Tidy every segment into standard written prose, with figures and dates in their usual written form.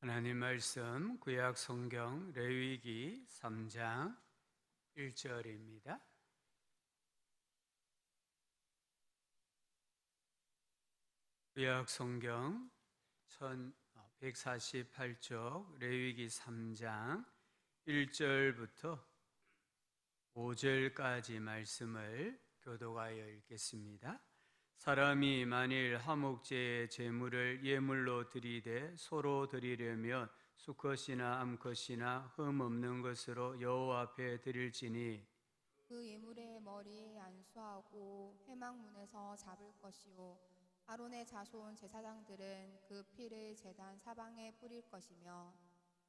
하나님 말씀 구약 성경 레위기 3장 1절입니다. 구약 성경 1148쪽 레위기 3장 1절부터 5절까지 말씀을 교독하여 읽겠습니다. 사람이 만일 화목제의 제물을 예물로 드리되 소로 드리려면 수컷이나 암컷이나 흠 없는 것으로 여호와 앞에 드릴지니 그 예물의 머리에 안수하고 회막문에서 잡을 것이요 아론의 자손 제사장들은 그 피를 제단 사방에 뿌릴 것이며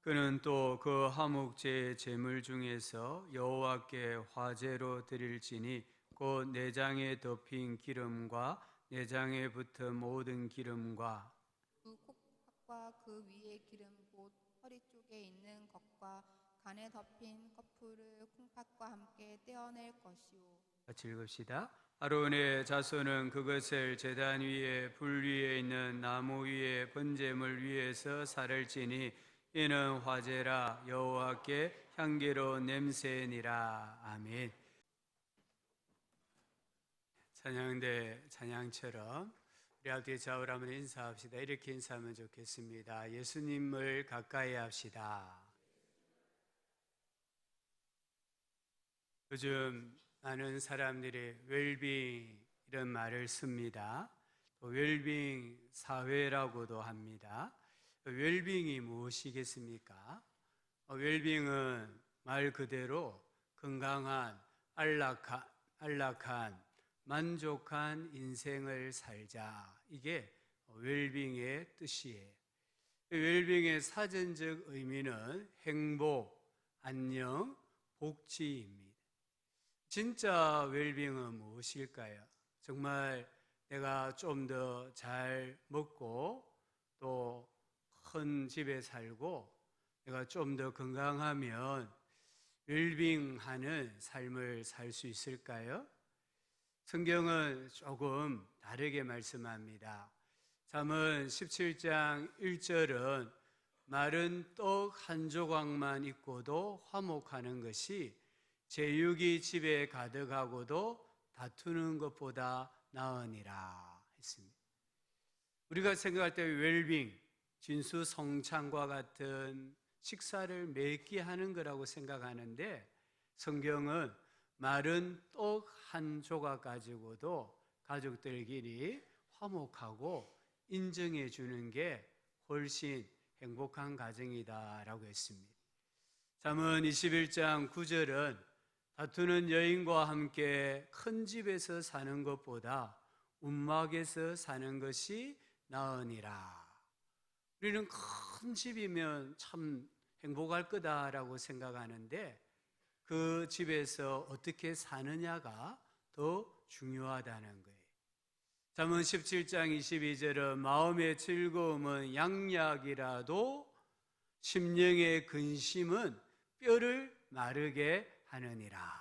그는 또 그 화목제의 제물 중에서 여호와께 화제로 드릴지니 곧 내장에 덮인 기름과 내장에 붙은 모든 기름과 그 콩팥과 그 위에 기름 곧 허리 쪽에 있는 것과 간에 덮인 거풀을 콩팥과 함께 떼어낼 것이요. 같이 읽읍시다. 아론의 자손은 그것을 제단 위에 불 위에 있는 나무 위에 번제물 위에서 살을 찌니 이는 화제라 여호와께 향기로운 냄새니라. 아멘. 찬양대 찬양처럼 우리 앞뒤에 좌우로 한번 인사합시다. 이렇게 인사하면 좋겠습니다. 예수님을 가까이 합시다. 요즘 많은 사람들이 웰빙 이런 말을 씁니다. 또 웰빙 사회라고도 합니다. 웰빙이 무엇이겠습니까? 웰빙은 말 그대로 건강한, 안락한, 만족한 인생을 살자. 이게 웰빙의 뜻이에요. 웰빙의 사전적 의미는 행복, 안녕, 복지입니다. 진짜 웰빙은 무엇일까요? 정말 내가 좀 더 잘 먹고 또 큰 집에 살고 내가 좀 더 건강하면 웰빙하는 삶을 살 수 있을까요? 성경은 조금 다르게 말씀합니다. 잠언 17장 1절은 마른 떡 한 조각만 있고도 화목하는 것이 제육이 집에 가득하고도 다투는 것보다 나으니라 했습니다. 우리가 생각할 때 웰빙, 진수성찬과 같은 식사를 매끼 하는 거라고 생각하는데 성경은 마른 떡 한 조각 가지고도 가족들끼리 화목하고 인정해 주는 게 훨씬 행복한 가정이다라고 했습니다. 잠언 21장 9절은 다투는 여인과 함께 큰 집에서 사는 것보다 움막에서 사는 것이 나으니라. 우리는 큰 집이면 참 행복할 거다라고 생각하는데 그 집에서 어떻게 사느냐가 더 중요하다는 거예요. 잠언 17장 22절은 마음의 즐거움은 양약이라도 심령의 근심은 뼈를 마르게 하느니라.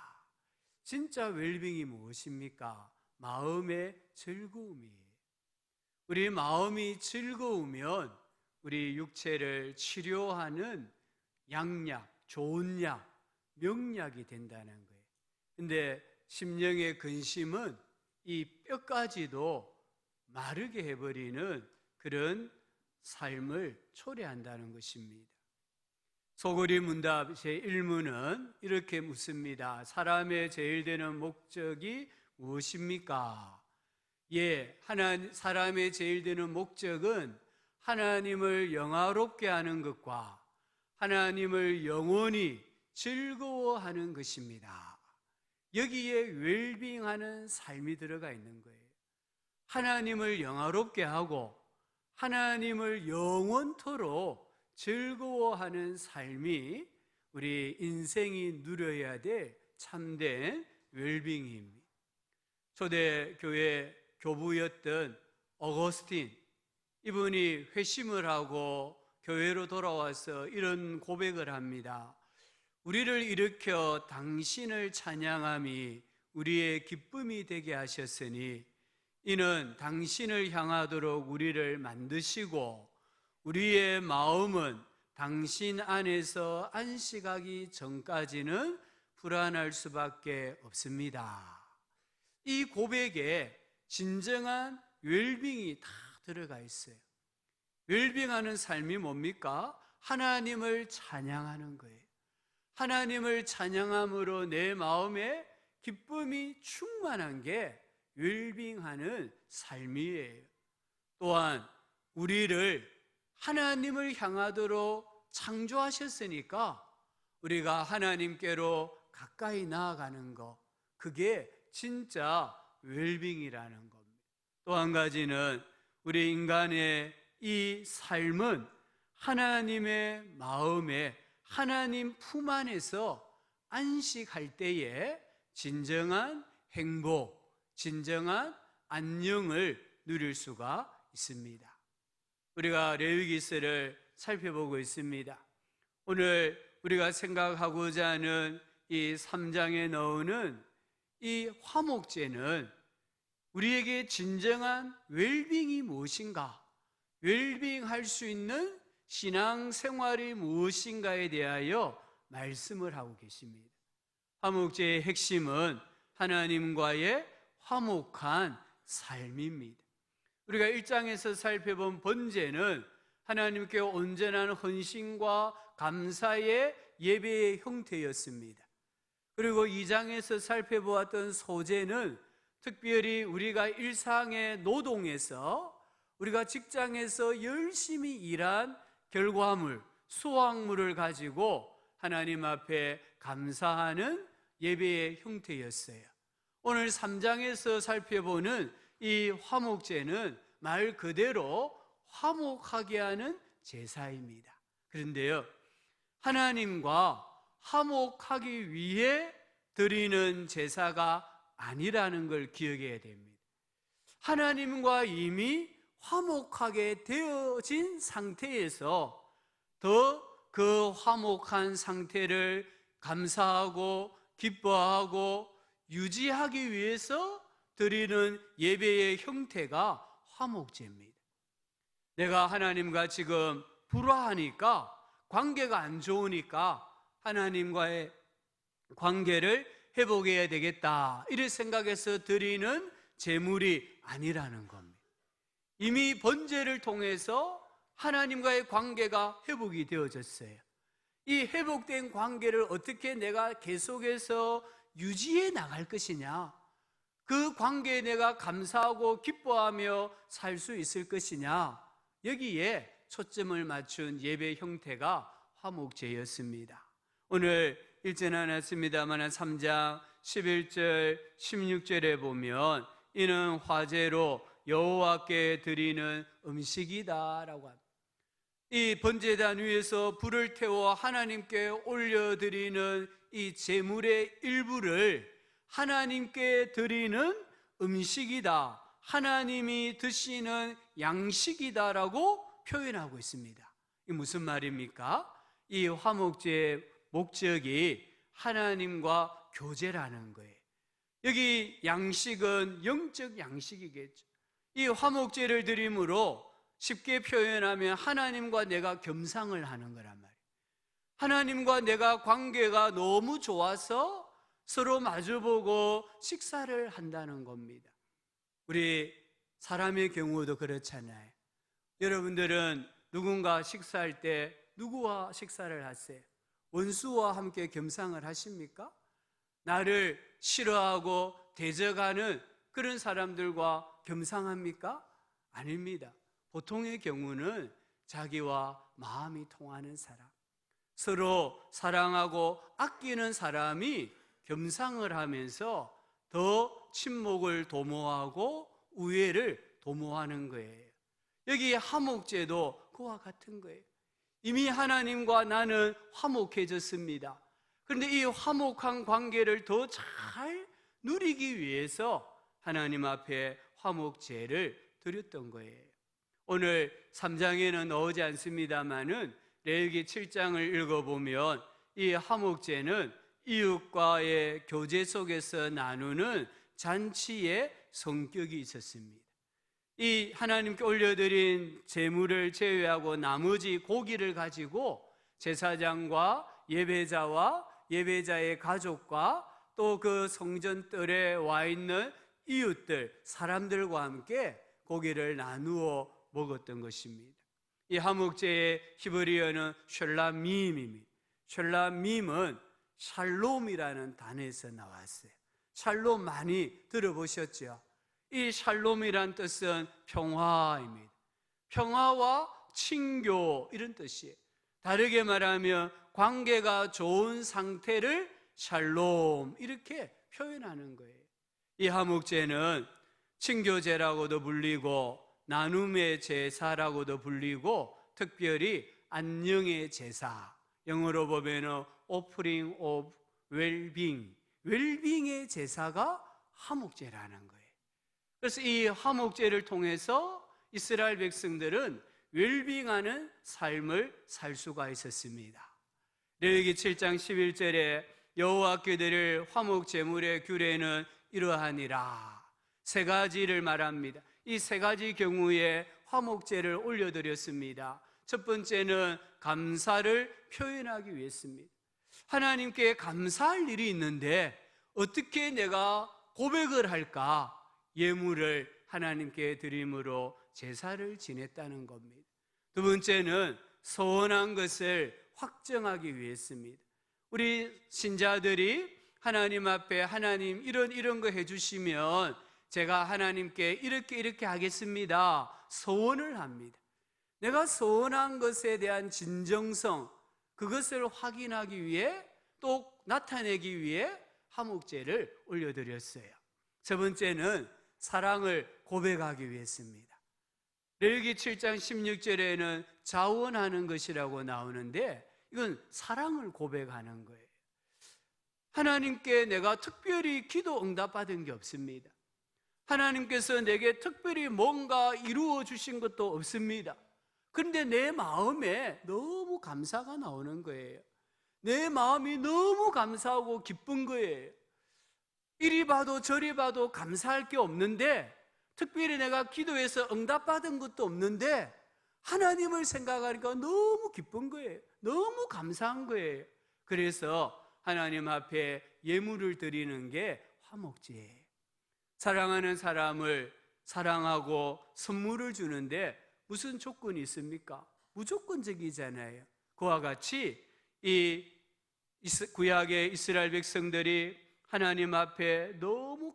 진짜 웰빙이 무엇입니까? 마음의 즐거움이에요. 우리 마음이 즐거우면 우리 육체를 치료하는 양약, 좋은 약, 명약이 된다는 거예요. 근데 심령의 근심은 이 뼈까지도 마르게 해버리는 그런 삶을 초래한다는 것입니다. 소그리 문답 제1문은 이렇게 묻습니다. 사람의 제일 되는 목적이 무엇입니까? 사람의 제일 되는 목적은 하나님을 영화롭게 하는 것과 하나님을 영원히 즐거워하는 것입니다. 여기에 웰빙하는 삶이 들어가 있는 거예요. 하나님을 영화롭게 하고 하나님을 영원토록 즐거워하는 삶이 우리 인생이 누려야 될 참된 웰빙입니다. 초대교회 교부였던 어거스틴, 이분이 회심을 하고 교회로 돌아와서 이런 고백을 합니다. 우리를 일으켜 당신을 찬양함이 우리의 기쁨이 되게 하셨으니 이는 당신을 향하도록 우리를 만드시고 우리의 마음은 당신 안에서 안식하기 전까지는 불안할 수밖에 없습니다. 이 고백에 진정한 웰빙이 다 들어가 있어요. 웰빙하는 삶이 뭡니까? 하나님을 찬양하는 거예요. 하나님을 찬양함으로 내 마음에 기쁨이 충만한 게 웰빙하는 삶이에요. 또한 우리를 하나님을 향하도록 창조하셨으니까 우리가 하나님께로 가까이 나아가는 것, 그게 진짜 웰빙이라는 겁니다. 또 한 가지는 우리 인간의 이 삶은 하나님의 마음에, 하나님 품 안에서 안식할 때에 진정한 행복, 진정한 안녕을 누릴 수가 있습니다. 우리가 레위기서를 살펴보고 있습니다. 오늘 우리가 생각하고자 하는 이 3장에 나오는 이 화목제는 우리에게 진정한 웰빙이 무엇인가, 웰빙할 수 있는 신앙생활이 무엇인가에 대하여 말씀을 하고 계십니다. 화목제의 핵심은 하나님과의 화목한 삶입니다. 우리가 1장에서 살펴본 번제는 하나님께 온전한 헌신과 감사의 예배의 형태였습니다. 그리고 2장에서 살펴보았던 소제는 특별히 우리가 일상의 노동에서, 우리가 직장에서 열심히 일한 결과물, 수확물을 가지고 하나님 앞에 감사하는 예배의 형태였어요. 오늘 3장에서 살펴보는 이 화목제는 말 그대로 화목하게 하는 제사입니다. 그런데요, 하나님과 화목하기 위해 드리는 제사가 아니라는 걸 기억해야 됩니다. 하나님과 이미 화목하게 되어진 상태에서 더 그 화목한 상태를 감사하고 기뻐하고 유지하기 위해서 드리는 예배의 형태가 화목제입니다. 내가 하나님과 지금 불화하니까, 관계가 안 좋으니까 하나님과의 관계를 회복해야 되겠다, 이를 생각해서 드리는 제물이 아니라는 겁니다. 이미 번제를 통해서 하나님과의 관계가 회복이 되어졌어요. 이 회복된 관계를 어떻게 내가 계속해서 유지해 나갈 것이냐, 그 관계에 내가 감사하고 기뻐하며 살 수 있을 것이냐, 여기에 초점을 맞춘 예배 형태가 화목제였습니다. 오늘 읽지는 않았습니다만 3장 11절 16절에 보면 이는 화제로 여호와께 드리는 음식이다 라고 합니다. 이 번제단 위에서 불을 태워 하나님께 올려드리는 이 제물의 일부를 하나님께 드리는 음식이다, 하나님이 드시는 양식이다라고 표현하고 있습니다. 이 무슨 말입니까? 이 화목제의 목적이 하나님과 교제라는 거예요. 여기 양식은 영적 양식이겠죠. 이 화목제를 드림으로 쉽게 표현하면 하나님과 내가 겸상을 하는 거란 말이에요. 하나님과 내가 관계가 너무 좋아서 서로 마주보고 식사를 한다는 겁니다. 우리 사람의 경우도 그렇잖아요. 여러분들은 누군가 식사할 때 누구와 식사를 하세요? 원수와 함께 겸상을 하십니까? 나를 싫어하고 대적하는 그런 사람들과 겸상합니까? 아닙니다. 보통의 경우는 자기와 마음이 통하는 사람, 서로 사랑하고 아끼는 사람이 겸상을 하면서 더 친목을 도모하고 우애를 도모하는 거예요. 여기 화목제도 그와 같은 거예요. 이미 하나님과 나는 화목해졌습니다. 그런데 이 화목한 관계를 더 잘 누리기 위해서 하나님 앞에 화목제를 드렸던 거예요. 오늘 3장에는 나오지 않습니다만은 레위기 7장을 읽어보면 이 화목제는 이웃과의 교제 속에서 나누는 잔치의 성격이 있었습니다. 이 하나님께 올려드린 제물을 제외하고 나머지 고기를 가지고 제사장과 예배자와 예배자의 가족과 또 그 성전뜰에 와 있는 이웃들, 사람들과 함께 고기를 나누어 먹었던 것입니다. 이 하목제의 히브리어는 셜라밈입니다. 셜라밈은 샬롬이라는 단어에서 나왔어요. 샬롬 많이 들어보셨죠? 이 샬롬이란 뜻은 평화입니다. 평화와 친교 이런 뜻이에요. 다르게 말하면 관계가 좋은 상태를 샬롬 이렇게 표현하는 거예요. 이 하목제는 친교제라고도 불리고 나눔의 제사라고도 불리고 특별히 안녕의 제사, 영어로 보면 offering of well-being, 웰빙의 제사가 하목제라는 거예요. 그래서 이 하목제를 통해서 이스라엘 백성들은 웰빙하는 삶을 살 수가 있었습니다. 레위기 7장 11절에 여호와께 드릴 화목 제물의 규례는 이러하니라, 세 가지를 말합니다. 이 세 가지 경우에 화목제를 올려드렸습니다. 첫 번째는 감사를 표현하기 위해서입니다. 하나님께 감사할 일이 있는데 어떻게 내가 고백을 할까? 예물을 하나님께 드림으로 제사를 지냈다는 겁니다. 두 번째는 소원한 것을 확정하기 위해서입니다. 우리 신자들이 하나님 앞에 하나님 이런 거 해주시면 제가 하나님께 이렇게 하겠습니다 소원을 합니다. 내가 소원한 것에 대한 진정성, 그것을 확인하기 위해 또 나타내기 위해 화목제를 올려드렸어요. 세 번째는 사랑을 고백하기 위해서입니다. 레위기 7장 16절에는 자원하는 것이라고 나오는데 이건 사랑을 고백하는 거예요. 하나님께 내가 특별히 기도 응답받은 게 없습니다. 하나님께서 내게 특별히 뭔가 이루어 주신 것도 없습니다. 그런데 내 마음에 너무 감사가 나오는 거예요. 내 마음이 너무 감사하고 기쁜 거예요. 이리 봐도 저리 봐도 감사할 게 없는데, 특별히 내가 기도해서 응답받은 것도 없는데 하나님을 생각하니까 너무 기쁜 거예요. 너무 감사한 거예요. 그래서 하나님 앞에 예물을 드리는 게 화목제예요. 사랑하는 사람을 사랑하고 선물을 주는데 무슨 조건이 있습니까? 무조건적이잖아요. 그와 같이 이 구약의 이스라엘 백성들이 하나님 앞에 너무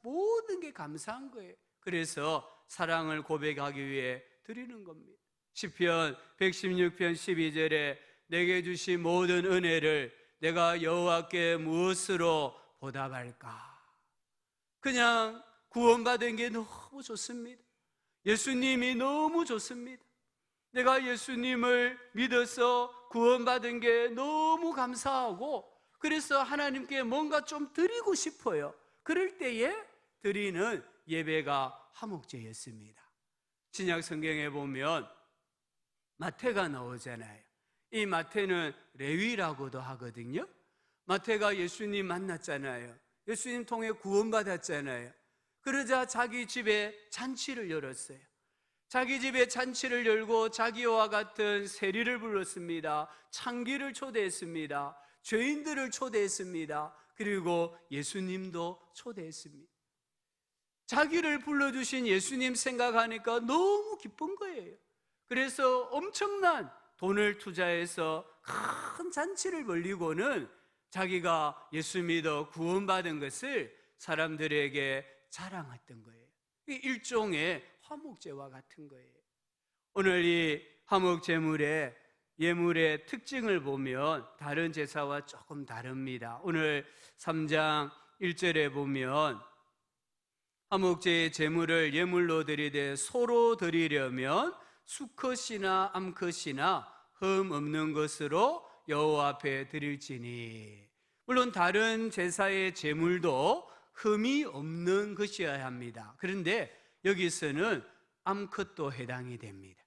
모든 게 감사한 거예요. 그래서 사랑을 고백하기 위해 드리는 겁니다. 시편 116편 12절에 내게 주신 모든 은혜를 내가 여호와께 무엇으로 보답할까? 그냥 구원받은 게 너무 좋습니다. 예수님이 너무 좋습니다. 내가 예수님을 믿어서 구원받은 게 너무 감사하고 그래서 하나님께 뭔가 좀 드리고 싶어요. 그럴 때에 드리는 예배가 화목제였습니다. 신약 성경에 보면 마태가 나오잖아요. 이 마태는 레위라고도 하거든요. 마태가 예수님 만났잖아요. 예수님 통해 구원받았잖아요. 그러자 자기 집에 잔치를 열었어요. 자기 집에 잔치를 열고 자기와 같은 세리를 불렀습니다. 창기를 초대했습니다. 죄인들을 초대했습니다. 그리고 예수님도 초대했습니다. 자기를 불러주신 예수님 생각하니까 너무 기쁜 거예요. 그래서 엄청난 돈을 투자해서 큰 잔치를 벌리고는 자기가 예수 믿어 구원받은 것을 사람들에게 자랑했던 거예요. 일종의 화목제와 같은 거예요. 오늘 이 화목제물의 예물의 특징을 보면 다른 제사와 조금 다릅니다. 오늘 3장 1절에 보면 화목제의 제물을 예물로 드리되 소로 드리려면 수컷이나 암컷이나 흠 없는 것으로 여호와 앞에 드릴지니. 물론 다른 제사의 제물도 흠이 없는 것이어야 합니다. 그런데 여기서는 암컷도 해당이 됩니다.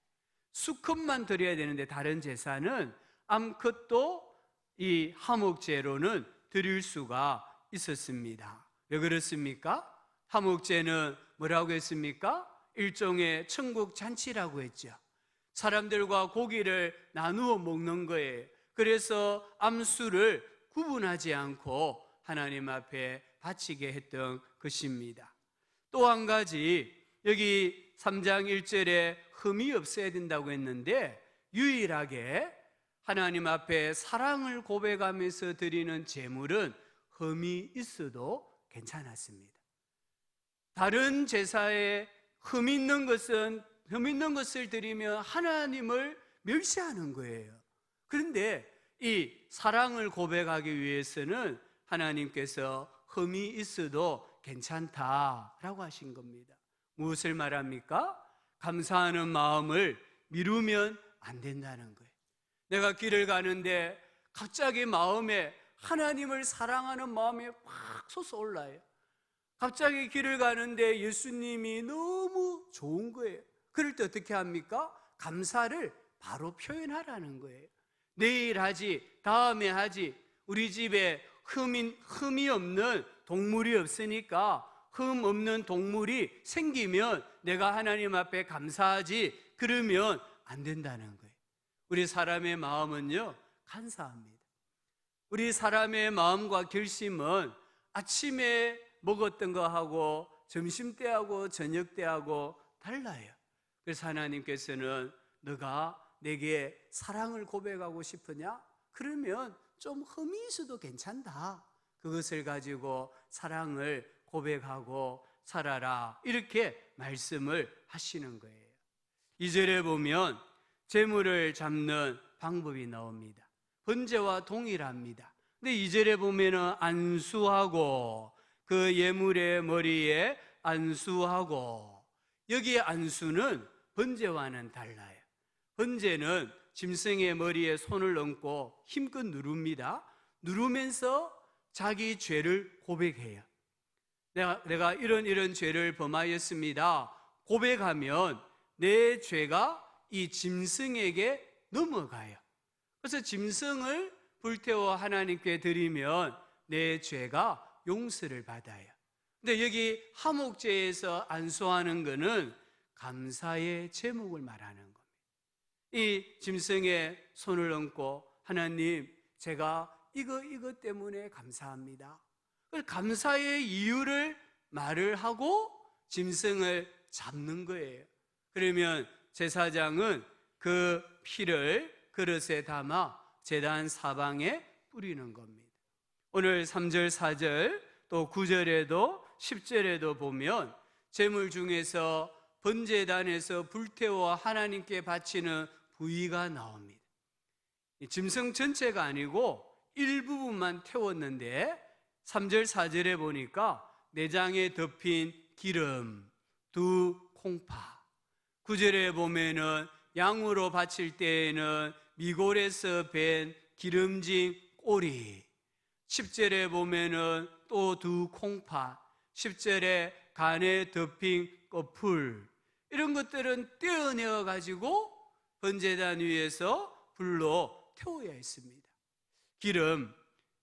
수컷만 드려야 되는데 다른 제사는 암컷도 이 화목제로는 드릴 수가 있었습니다. 왜 그렇습니까? 화목제는 뭐라고 했습니까? 일종의 천국 잔치라고 했죠. 사람들과 고기를 나누어 먹는 거예요. 그래서 암수를 구분하지 않고 하나님 앞에 바치게 했던 것입니다. 또 한 가지, 여기 3장 1절에 흠이 없어야 된다고 했는데 유일하게 하나님 앞에 사랑을 고백하면서 드리는 제물은 흠이 있어도 괜찮았습니다. 다른 제사에 흠 있는 것을 드리면 하나님을 멸시하는 거예요. 그런데 이 사랑을 고백하기 위해서는 하나님께서 흠이 있어도 괜찮다라고 하신 겁니다. 무엇을 말합니까? 감사하는 마음을 미루면 안 된다는 거예요. 내가 길을 가는데 갑자기 마음에 하나님을 사랑하는 마음이 확 솟아올라요. 갑자기 길을 가는데 예수님이 너무 좋은 거예요. 그럴 때 어떻게 합니까? 감사를 바로 표현하라는 거예요. 내일 하지, 다음에 하지. 우리 집에 흠이 없는 동물이 없으니까 흠 없는 동물이 생기면 내가 하나님 앞에 감사하지, 그러면 안 된다는 거예요. 우리 사람의 마음은요, 간사합니다. 우리 사람의 마음과 결심은 아침에 먹었던 거하고 점심때하고 저녁때하고 달라요. 그래서 하나님께서는 너가 내게 사랑을 고백하고 싶으냐? 그러면 좀 흠이 있어도 괜찮다. 그것을 가지고 사랑을 고백하고 살아라. 이렇게 말씀을 하시는 거예요. 2절에 보면 재물을 잡는 방법이 나옵니다. 번제와 동일합니다. 근데 2절에 보면은 안수하고 그 예물의 머리에 안수하고, 여기에 안수는 번제와는 달라요. 번제는 짐승의 머리에 손을 얹고 힘껏 누릅니다. 누르면서 자기 죄를 고백해요. 내가 이런 죄를 범하였습니다. 고백하면 내 죄가 이 짐승에게 넘어가요. 그래서 짐승을 불태워 하나님께 드리면 내 죄가 용서를 받아요. 근데 여기 화목제에서 안수하는 것은 감사의 제목을 말하는 겁니다. 이 짐승의 손을 얹고 하나님, 제가 이것 때문에 감사합니다. 감사의 이유를 말을 하고 짐승을 잡는 거예요. 그러면 제사장은 그 피를 그릇에 담아 제단 사방에 뿌리는 겁니다. 오늘 3절, 4절, 또 9절에도 10절에도 보면 제물 중에서 번제단에서 불태워 하나님께 바치는 부위가 나옵니다. 짐승 전체가 아니고 일부분만 태웠는데 3절, 4절에 보니까 내장에 덮인 기름 2 콩파, 9절에 보면은 양으로 바칠 때에는 미골에서 밴 기름진 꼬리, 10절에 보면은 또 2 콩파, 10절에 간에 덮인 꺼풀, 이런 것들은 떼어내어 가지고 번제단 위에서 불로 태워야 했습니다.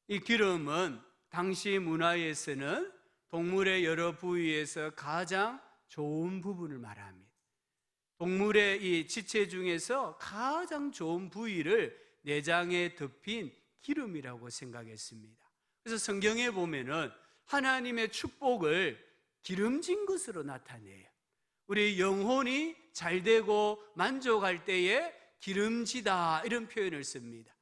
이 기름은 당시 문화에서는 동물의 여러 부위에서 가장 좋은 부분을 말합니다. 동물의 이 지체 중에서 가장 좋은 부위를 내장에 덮인 기름이라고 생각했습니다. 그래서 성경에 보면은 하나님의 축복을 기름진 것으로 나타내요. 우리 영혼이 잘 되고 만족할 때에 기름지다, 이런 표현을 씁니다.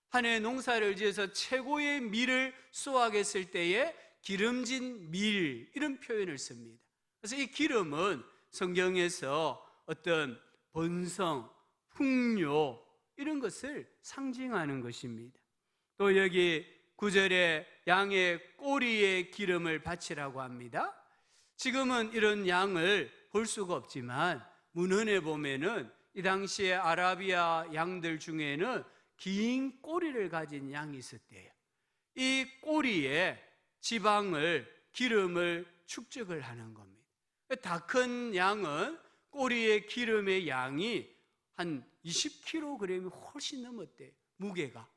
한 해 농사를 지어서 최고의 밀을 수확했을 때에 기름진 밀, 이런 표현을 씁니다. 그래서 이 기름은 성경에서 어떤 번성, 풍요, 이런 것을 상징하는 것입니다. 또 여기 9절에 양의 꼬리에 기름을 바치라고 합니다. 지금은 이런 양을 볼 수가 없지만 문헌에 보면은 이 당시에 아라비아 양들 중에는 긴 꼬리를 가진 양이 있었대요. 이 꼬리에 지방을, 기름을 축적을 하는 겁니다. 다 큰 양은 꼬리의 기름의 양이 한 20kg이 훨씬 넘었대요, 무게가.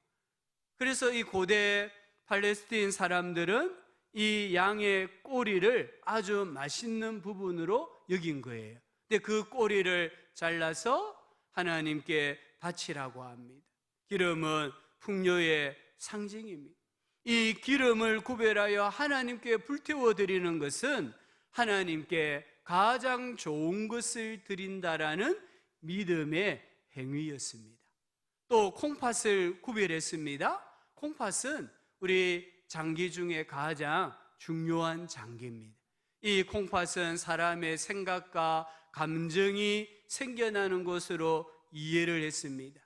그래서 이 고대 팔레스틴 사람들은 이 양의 꼬리를 아주 맛있는 부분으로 여긴 거예요. 근데 그 꼬리를 잘라서 하나님께 바치라고 합니다. 기름은 풍요의 상징입니다. 이 기름을 구별하여 하나님께 불태워 드리는 것은 하나님께 가장 좋은 것을 드린다라는 믿음의 행위였습니다. 또 콩팥을 구별했습니다. 콩팥은 우리 장기 중에 가장 중요한 장기입니다. 이 콩팥은 사람의 생각과 감정이 생겨나는 것으로 이해를 했습니다.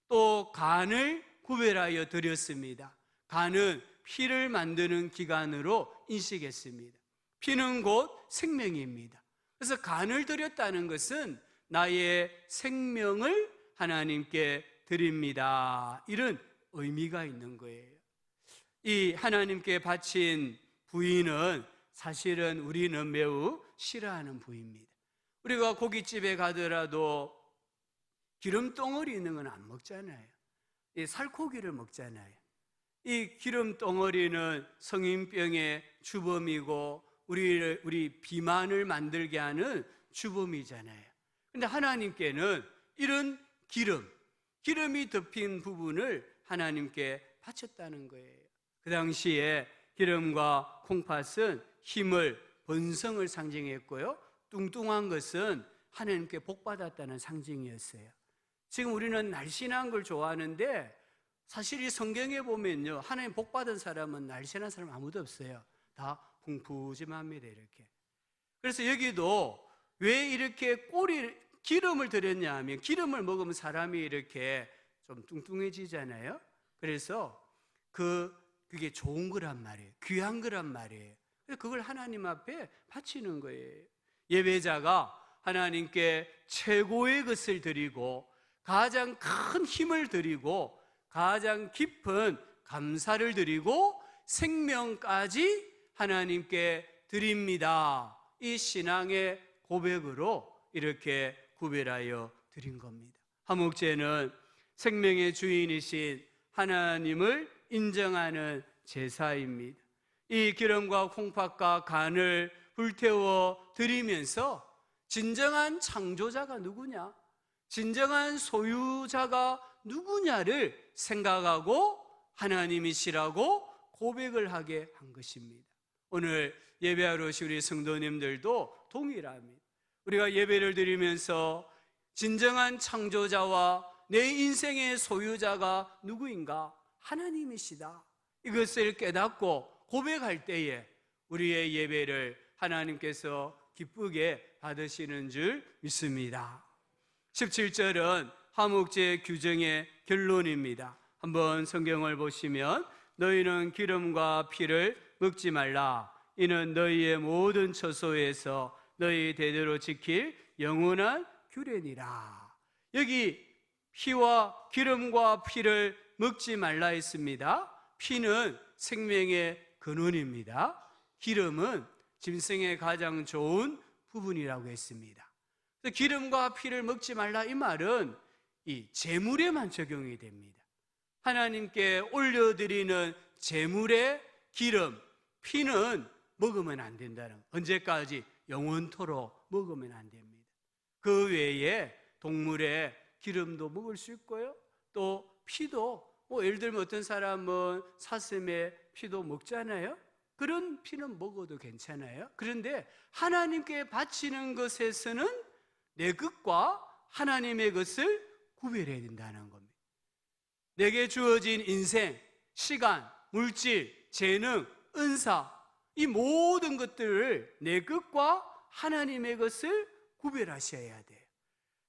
또 간을 구별하여 드렸습니다. 간은 피를 만드는 기관으로 인식했습니다. 피는 곧 생명입니다. 그래서 간을 드렸다는 것은 나의 생명을 하나님께 드립니다, 이런 의미가 있는 거예요. 이 하나님께 바친 부위는 사실은 우리는 매우 싫어하는 부위입니다. 우리가 고깃집에 가더라도 기름 덩어리 있는 건 안 먹잖아요. 이 살코기를 먹잖아요. 이 기름 덩어리는 성인병의 주범이고 우리 비만을 만들게 하는 주범이잖아요. 그런데 하나님께는 이런 기름이 덮인 부분을 하나님께 바쳤다는 거예요. 그 당시에 기름과 콩팥은 힘을, 번성을 상징했고요, 뚱뚱한 것은 하나님께 복받았다는 상징이었어요. 지금 우리는 날씬한 걸 좋아하는데 사실 이 성경에 보면요, 하나님 복받은 사람은 날씬한 사람 아무도 없어요. 다 풍푸짐합니다, 이렇게. 그래서 여기도 왜 이렇게 기름을 드렸냐 하면, 기름을 먹으면 사람이 이렇게 좀 뚱뚱해지잖아요. 그래서 그게 좋은 거란 말이에요. 귀한 거란 말이에요. 그걸 하나님 앞에 바치는 거예요. 예배자가 하나님께 최고의 것을 드리고 가장 큰 힘을 드리고 가장 깊은 감사를 드리고 생명까지 하나님께 드립니다. 이 신앙의 고백으로 이렇게 구별하여 드린 겁니다. 화목제는 생명의 주인이신 하나님을 인정하는 제사입니다. 이 기름과 콩팥과 간을 불태워 드리면서 진정한 창조자가 누구냐, 진정한 소유자가 누구냐를 생각하고 하나님이시라고 고백을 하게 한 것입니다. 오늘 예배하러 오신 우리 성도님들도 동일합니다. 우리가 예배를 드리면서 진정한 창조자와 내 인생의 소유자가 누구인가? 하나님이시다. 이것을 깨닫고 고백할 때에 우리의 예배를 하나님께서 기쁘게 받으시는 줄 믿습니다. 17절은 화목제 규정의 결론입니다. 한번 성경을 보시면, 너희는 기름과 피를 먹지 말라. 이는 너희의 모든 처소에서 너희 대대로 지킬 영원한 규례니라. 여기 피와 기름과 피를 먹지 말라 했습니다. 피는 생명의 근원입니다. 기름은 짐승의 가장 좋은 부분이라고 했습니다. 기름과 피를 먹지 말라, 이 말은 이 제물에만 적용이 됩니다. 하나님께 올려드리는 제물의 기름, 피는 먹으면 안 된다는, 언제까지? 영원토록 먹으면 안 됩니다. 그 외에 동물의 기름도 먹을 수 있고요, 또 피도, 예를 들면 어떤 사람은 사슴의 피도 먹잖아요. 그런 피는 먹어도 괜찮아요. 그런데 하나님께 바치는 것에서는 내 것과 하나님의 것을 구별해야 된다는 겁니다. 내게 주어진 인생, 시간, 물질, 재능, 은사, 이 모든 것들을 내 것과 하나님의 것을 구별하셔야 돼요.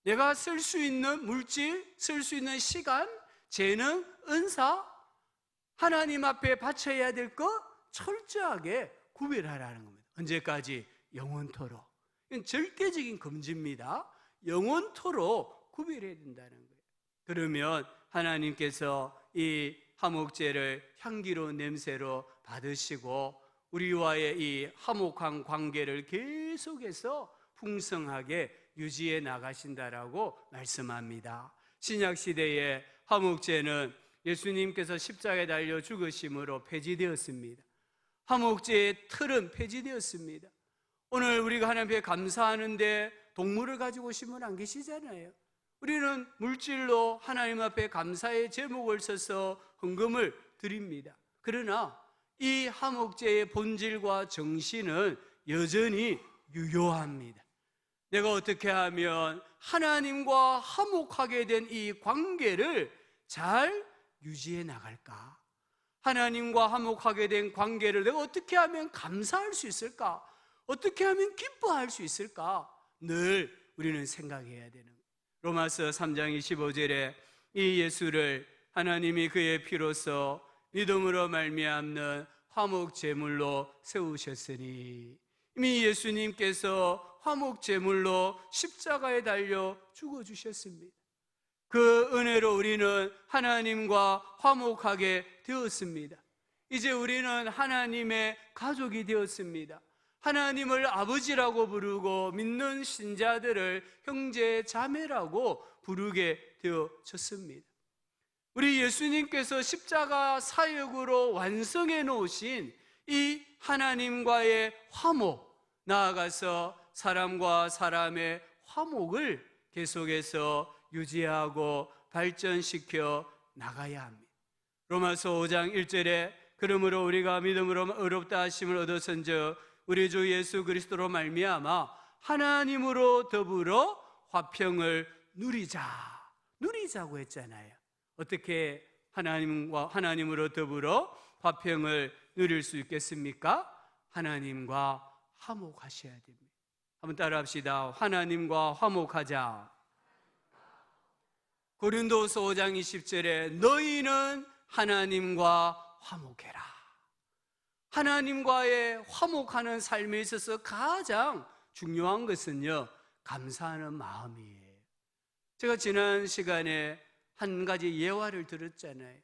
내가 쓸 수 있는 물질, 쓸 수 있는 시간, 재능, 은사, 하나님 앞에 바쳐야 될 것 철저하게 구별하라는 겁니다. 언제까지? 영원토록. 이건 절대적인 금지입니다. 영원토록 구별해야 된다는 거예요. 그러면 하나님께서 이 화목제를 향기로운 냄새로 받으시고 우리와의 이 화목한 관계를 계속해서 풍성하게 유지해 나가신다라고 말씀합니다. 신약시대의 화목제는 예수님께서 십자가에 달려 죽으심으로 폐지되었습니다. 화목제의 틀은 폐지되었습니다. 오늘 우리가 하나님 앞에 감사하는데 동물을 가지고 오신 분 안 계시잖아요. 우리는 물질로 하나님 앞에 감사의 제목을 써서 헌금을 드립니다. 그러나 이 화목제의 본질과 정신은 여전히 유효합니다. 내가 어떻게 하면 하나님과 화목하게 된 이 관계를 잘 유지해 나갈까? 하나님과 화목하게 된 관계를 내가 어떻게 하면 감사할 수 있을까? 어떻게 하면 기뻐할 수 있을까? 늘 우리는 생각해야 되는 거예요. 로마서 3장 25절에 이 예수를 하나님이 그의 피로써 믿음으로 말미암는 화목 제물로 세우셨으니, 이미 예수님께서 화목 제물로 십자가에 달려 죽어주셨습니다. 그 은혜로 우리는 하나님과 화목하게 되었습니다. 이제 우리는 하나님의 가족이 되었습니다. 하나님을 아버지라고 부르고 믿는 신자들을 형제 자매라고 부르게 되어졌습니다. 우리 예수님께서 십자가 사역으로 완성해 놓으신 이 하나님과의 화목, 나아가서 사람과 사람의 화목을 계속해서 유지하고 발전시켜 나가야 합니다. 로마서 5장 1절에 그러므로 우리가 믿음으로 의롭다 하심을 얻었은즉 우리 주 예수 그리스도로 말미암아 하나님으로 더불어 화평을 누리자고 했잖아요. 어떻게 하나님으로 더불어 화평을 누릴 수 있겠습니까? 하나님과 화목하셔야 됩니다. 한번 따라합시다. 하나님과 화목하자. 고린도서 5장 20절에 너희는 하나님과 화목해라. 하나님과의 화목하는 삶에 있어서 가장 중요한 것은요, 감사하는 마음이에요. 제가 지난 시간에 한 가지 예화를 들었잖아요.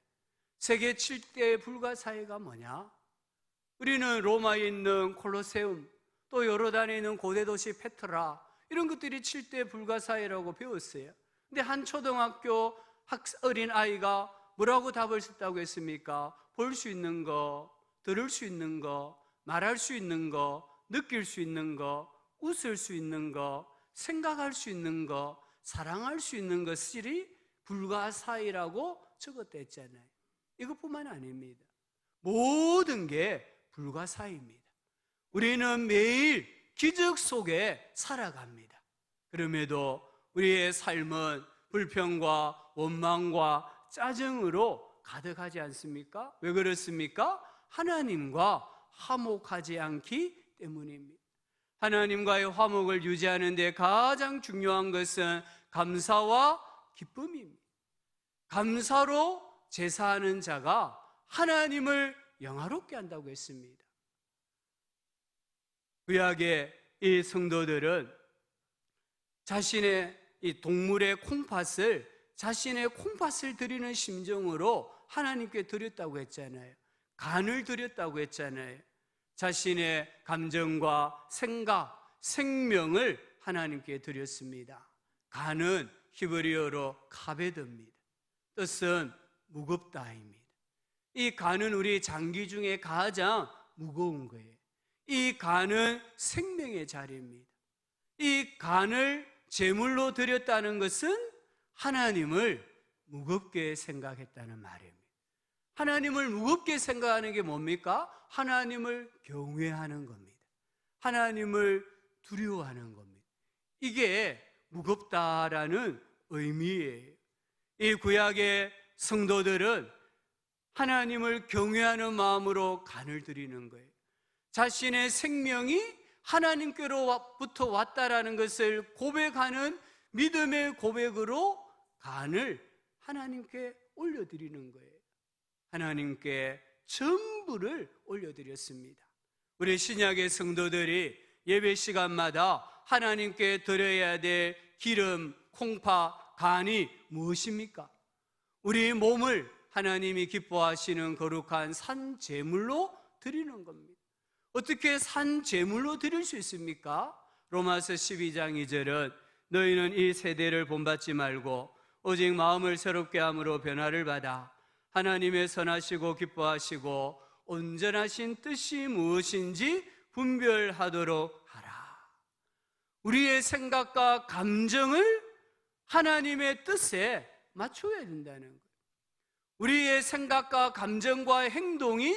세계 7대 불가사의가 뭐냐? 우리는 로마에 있는 콜로세움, 또 요르단에 있는 고대 도시 페트라, 이런 것들이 7대 불가사의라고 배웠어요. 근데 한 초등학교 어린 아이가 뭐라고 답을 썼다고 했습니까? 볼 수 있는 거, 들을 수 있는 거, 말할 수 있는 거, 느낄 수 있는 거, 웃을 수 있는 거, 생각할 수 있는 거, 사랑할 수 있는 것이 불가사의라고 적었다 했잖아요. 이것뿐만 아닙니다. 모든 게 불가사의입니다. 우리는 매일 기적 속에 살아갑니다. 그럼에도 우리의 삶은 불평과 원망과 짜증으로 가득하지 않습니까? 왜 그렇습니까? 하나님과 화목하지 않기 때문입니다. 하나님과의 화목을 유지하는 데 가장 중요한 것은 감사와 기쁨입니다. 감사로 제사하는 자가 하나님을 영화롭게 한다고 했습니다. 구약의 이 성도들은 자신의 이 동물의 콩팥을 자신의 콩팥을 드리는 심정으로 하나님께 드렸다고 했잖아요. 간을 드렸다고 했잖아요. 자신의 감정과 생각, 생명을 하나님께 드렸습니다. 간은 히브리어로 카베드입니다. 뜻은 무겁다입니다. 이 간은 우리 장기 중에 가장 무거운 거예요. 이 간은 생명의 자리입니다. 이 간을 제물로 드렸다는 것은 하나님을 무겁게 생각했다는 말입니다. 하나님을 무겁게 생각하는 게 뭡니까? 하나님을 경외하는 겁니다. 하나님을 두려워하는 겁니다. 이게 무겁다라는 의미예요. 이 구약의 성도들은 하나님을 경외하는 마음으로 간을 드리는 거예요. 자신의 생명이 하나님께로부터 왔다라는 것을 고백하는 믿음의 고백으로 간을 하나님께 올려드리는 거예요. 하나님께 전부를 올려드렸습니다. 우리 신약의 성도들이 예배 시간마다 하나님께 드려야 될 기름, 콩팥, 간이 무엇입니까? 우리 몸을 하나님이 기뻐하시는 거룩한 산 제물로 드리는 겁니다. 어떻게 산 제물로 드릴 수 있습니까? 로마서 12장 2절은 너희는 이 세대를 본받지 말고 오직 마음을 새롭게 함으로 변화를 받아 하나님의 선하시고 기뻐하시고 온전하신 뜻이 무엇인지 분별하도록 하라. 우리의 생각과 감정을 하나님의 뜻에 맞춰야 된다는 거예요. 우리의 생각과 감정과 행동이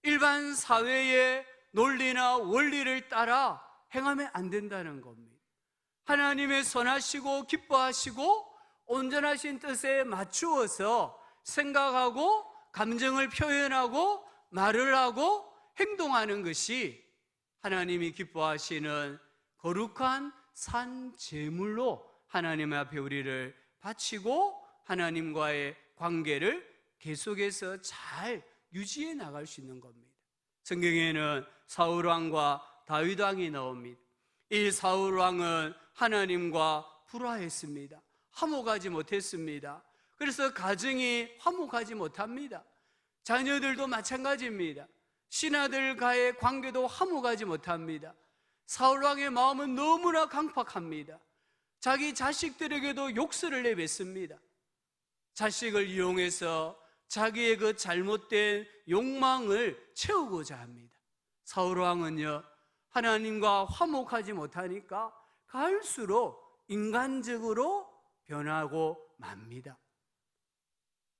일반 사회의 논리나 원리를 따라 행하면 안 된다는 겁니다. 하나님의 선하시고 기뻐하시고 온전하신 뜻에 맞추어서 생각하고 감정을 표현하고 말을 하고 행동하는 것이 하나님이 기뻐하시는 거룩한 산 제물로 하나님 앞에 우리를 바치고 하나님과의 관계를 계속해서 잘 유지해 나갈 수 있는 겁니다. 성경에는 사울 왕과 다윗 왕이 나옵니다. 이 사울 왕은 하나님과 불화했습니다. 화목하지 못했습니다. 그래서 가정이 화목하지 못합니다. 자녀들도 마찬가지입니다. 신하들과의 관계도 화목하지 못합니다. 사울 왕의 마음은 너무나 강팍합니다. 자기 자식들에게도 욕설을 내뱉습니다. 자식을 이용해서 자기의 그 잘못된 욕망을 채우고자 합니다. 사울 왕은요, 하나님과 화목하지 못하니까 갈수록 인간적으로 변하고 맙니다.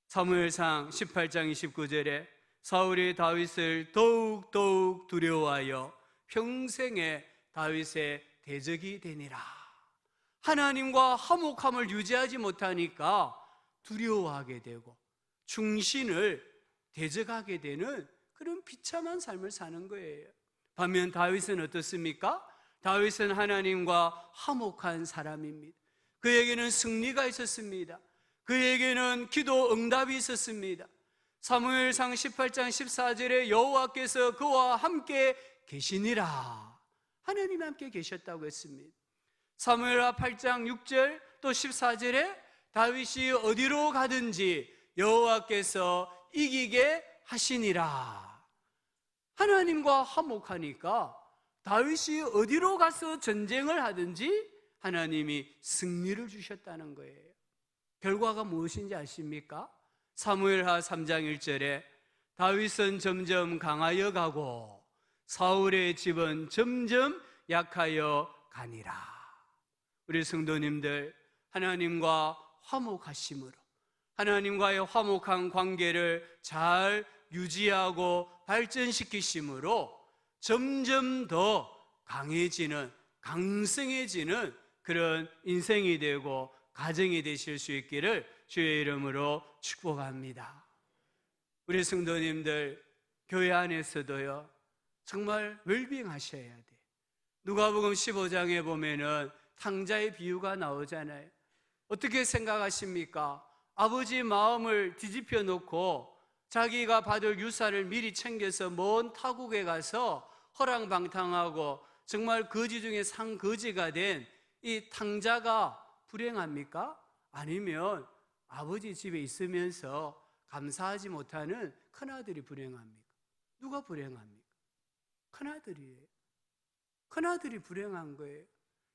사무엘상 18장 29절에 사울이 다윗을 더욱 두려워하여 평생에 다윗의 대적이 되니라. 하나님과 화목함을 유지하지 못하니까 두려워하게 되고 충신을 대적하게 되는 그런 비참한 삶을 사는 거예요. 반면 다윗은 어떻습니까? 다윗은 하나님과 화목한 사람입니다. 그에게는 승리가 있었습니다. 그에게는 기도 응답이 있었습니다. 사무엘상 18장 14절에 여호와께서 그와 함께 계시니라. 하나님이 함께 계셨다고 했습니다. 사무엘하 8장 6절 또 14절에 다윗이 어디로 가든지 여호와께서 이기게 하시니라. 하나님과 화목하니까 다윗이 어디로 가서 전쟁을 하든지 하나님이 승리를 주셨다는 거예요. 결과가 무엇인지 아십니까? 사무엘하 3장 1절에 다윗은 점점 강하여 가고 사울의 집은 점점 약하여 가니라. 우리 성도님들, 하나님과 화목하심으로 하나님과의 화목한 관계를 잘 유지하고 발전시키심으로 점점 더 강해지는, 강성해지는 그런 인생이 되고 가정이 되실 수 있기를 주의 이름으로 축복합니다. 우리 성도님들, 교회 안에서도요, 정말 웰빙 하셔야 돼. 누가복음 15장에 보면은 탕자의 비유가 나오잖아요. 어떻게 생각하십니까? 아버지 마음을 뒤집혀 놓고 자기가 받을 유산을 미리 챙겨서 먼 타국에 가서 허랑방탕하고 정말 거지 중에 상거지가 된 이 탕자가 불행합니까? 아니면 아버지 집에 있으면서 감사하지 못하는 큰아들이 불행합니까? 누가 불행합니까? 큰아들이에요. 큰아들이 불행한 거예요.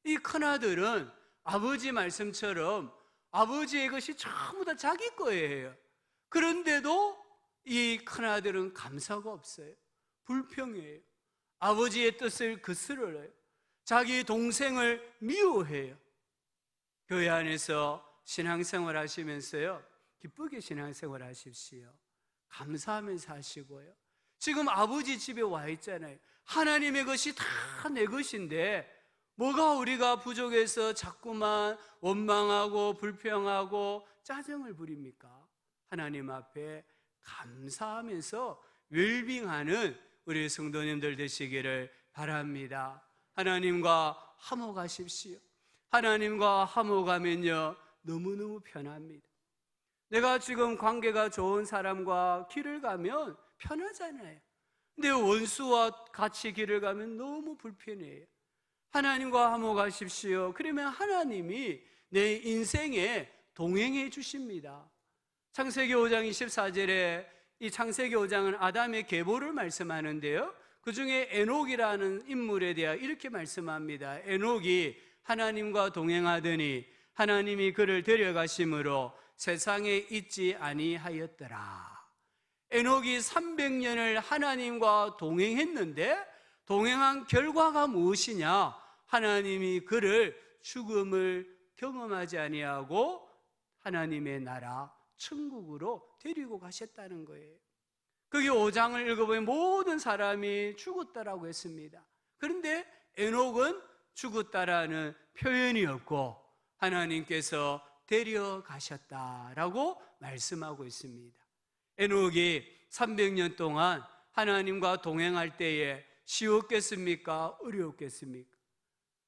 이 큰아들은 아버지 말씀처럼 아버지의 것이 전부 다 자기 거예요. 그런데도 이 큰아들은 감사가 없어요. 불평해요. 아버지의 뜻을 거스러요. 자기 동생을 미워해요. 교회 안에서 신앙생활 하시면서요, 기쁘게 신앙생활 하십시오. 감사하면서 하시고요. 지금 아버지 집에 와 있잖아요. 하나님의 것이 다 내 것인데 뭐가 우리가 부족해서 자꾸만 원망하고 불평하고 짜증을 부립니까? 하나님 앞에 감사하면서 웰빙하는 우리 성도님들 되시기를 바랍니다. 하나님과 화목하십시오. 하나님과 화목하면요, 너무너무 편합니다. 내가 지금 관계가 좋은 사람과 길을 가면 편하잖아요. 근데 원수와 같이 길을 가면 너무 불편해요. 하나님과 화목하십시오. 그러면 하나님이 내 인생에 동행해 주십니다. 창세기 5장 24절에 이 창세기 5장은 아담의 계보를 말씀하는데요, 그 중에 에녹이라는 인물에 대해 이렇게 말씀합니다. 에녹이 하나님과 동행하더니 하나님이 그를 데려가심으로 세상에 있지 아니하였더라. 에녹이 300년을 하나님과 동행했는데 동행한 결과가 무엇이냐? 하나님이 그를 죽음을 경험하지 아니하고 하나님의 나라 천국으로 데리고 가셨다는 거예요. 거기 5장을 읽어보면 모든 사람이 죽었다라고 했습니다. 그런데 에녹은 죽었다라는 표현이 없고 하나님께서 데려가셨다라고 말씀하고 있습니다. 에녹이 300년 동안 하나님과 동행할 때에 쉬웠겠습니까? 어려웠겠습니까?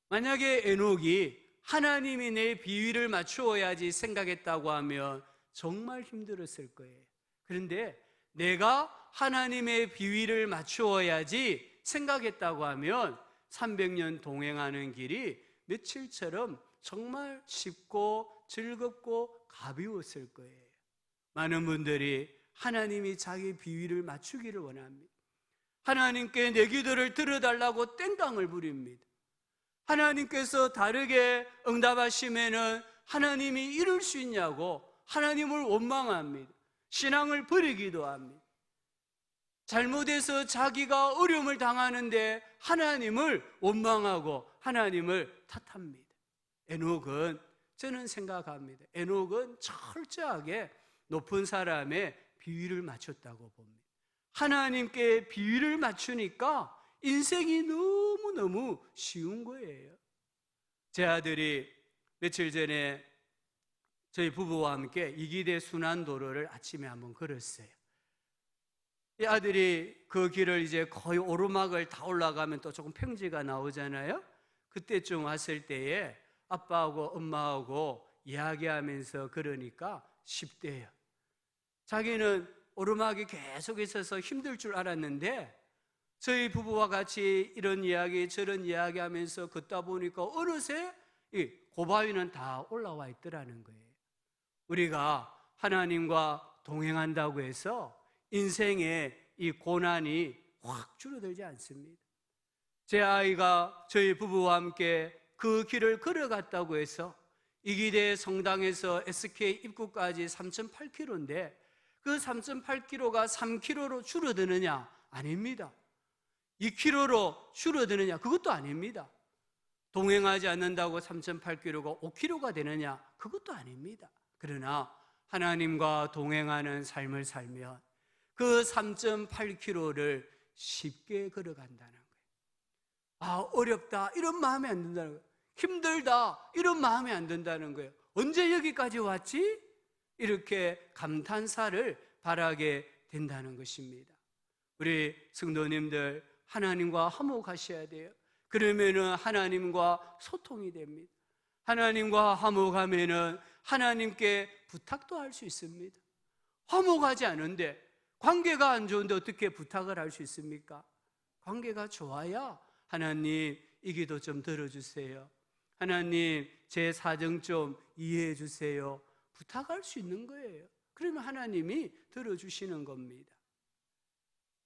만약에 에녹이 하나님이 내 비위를 맞추어야지 생각했다고 하면 정말 힘들었을 거예요. 그런데 내가 하나님의 비위를 맞추어야지 생각했다고 하면 300년 동행하는 길이 며칠처럼 정말 쉽고 즐겁고 가벼웠을 거예요. 많은 분들이 하나님이 자기 비위를 맞추기를 원합니다. 하나님께 내 기도를 들어달라고 땡깡을 부립니다. 하나님께서 다르게 응답하시면은 하나님이 이룰 수 있냐고 하나님을 원망합니다. 신앙을 버리기도 합니다. 잘못해서 자기가 어려움을 당하는데 하나님을 원망하고 하나님을 탓합니다. 에녹은, 저는 생각합니다, 에녹은 철저하게 높은 사람의 비위를 맞췄다고 봅니다. 하나님께 비위를 맞추니까 인생이 너무너무 쉬운 거예요. 제 아들이 며칠 전에 저희 부부와 함께 이기대 순환도로를 아침에 한번 걸었어요. 이 아들이 그 길을 이제 거의 오르막을 다 올라가면 또 조금 평지가 나오잖아요. 그때쯤 왔을 때에 아빠하고 엄마하고 이야기하면서 걸으니까 쉽대요. 자기는 오르막이 계속 있어서 힘들 줄 알았는데 저희 부부와 같이 이런 이야기 저런 이야기 하면서 걷다 보니까 어느새 이 고바위는 다 올라와 있더라는 거예요. 우리가 하나님과 동행한다고 해서 인생의 이 고난이 확 줄어들지 않습니다. 제 아이가 저희 부부와 함께 그 길을 걸어갔다고 해서 이기대 성당에서 SK 입구까지 3.8km인데 그 3.8km가 3km로 줄어드느냐? 아닙니다. 2km로 줄어드느냐? 그것도 아닙니다. 동행하지 않는다고 3.8km가 5km가 되느냐? 그것도 아닙니다. 그러나 하나님과 동행하는 삶을 살면 그 3.8km를 쉽게 걸어간다는 거예요. 아, 어렵다 이런 마음이 안 든다는 거예요. 힘들다 이런 마음이 안 든다는 거예요. 언제 여기까지 왔지? 이렇게 감탄사를 바라게 된다는 것입니다. 우리 성도님들 하나님과 화목하셔야 돼요. 그러면은 하나님과 소통이 됩니다. 하나님과 화목하면은 하나님께 부탁도 할 수 있습니다. 화목하지 않은데 관계가 안 좋은데 어떻게 부탁을 할 수 있습니까? 관계가 좋아야 하나님 이 기도 좀 들어주세요. 하나님 제 사정 좀 이해해 주세요. 부탁할 수 있는 거예요. 그러면 하나님이 들어주시는 겁니다.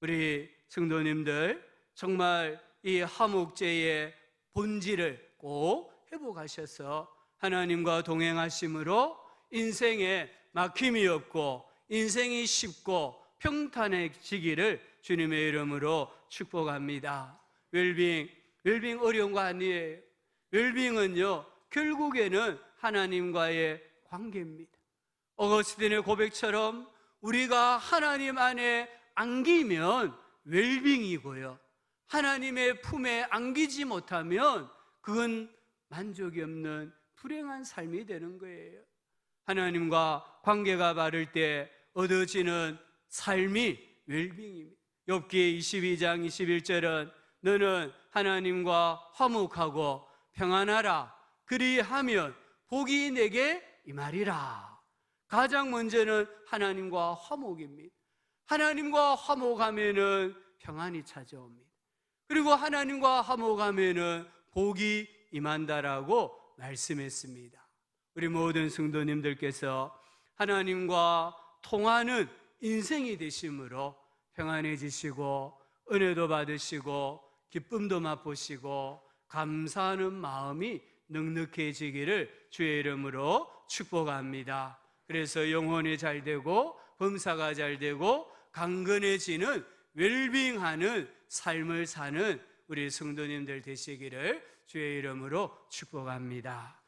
우리 성도님들 정말 이 화목제의 본질을 꼭 회복하셔서 하나님과 동행하심으로 인생에 막힘이 없고 인생이 쉽고 평탄해지기를 주님의 이름으로 축복합니다. 웰빙 어려운 거 아니에요. 웰빙은요 결국에는 하나님과의 관계입니다. 어거스틴의 고백처럼 우리가 하나님 안에 안기면 웰빙이고요, 하나님의 품에 안기지 못하면 그건 만족이 없는 불행한 삶이 되는 거예요. 하나님과 관계가 바를 때 얻어지는 삶이 웰빙입니다. 욥기 22장 21절은 너는 하나님과 화목하고 평안하라 그리하면 복이 내게 임하리라. 가장 먼저는 하나님과 화목입니다. 하나님과 화목하면은 평안이 찾아옵니다. 그리고 하나님과 화목하면은 복이 임한다라고 말씀했습니다. 우리 모든 성도님들께서 하나님과 통하는 인생이 되심으로 평안해지시고 은혜도 받으시고 기쁨도 맛보시고 감사하는 마음이 넉넉해지기를 주의 이름으로 축복합니다. 그래서 영혼이 잘 되고 범사가 잘 되고 강건해지는 웰빙하는 삶을 사는 우리 성도님들 되시기를 주의 이름으로 축복합니다.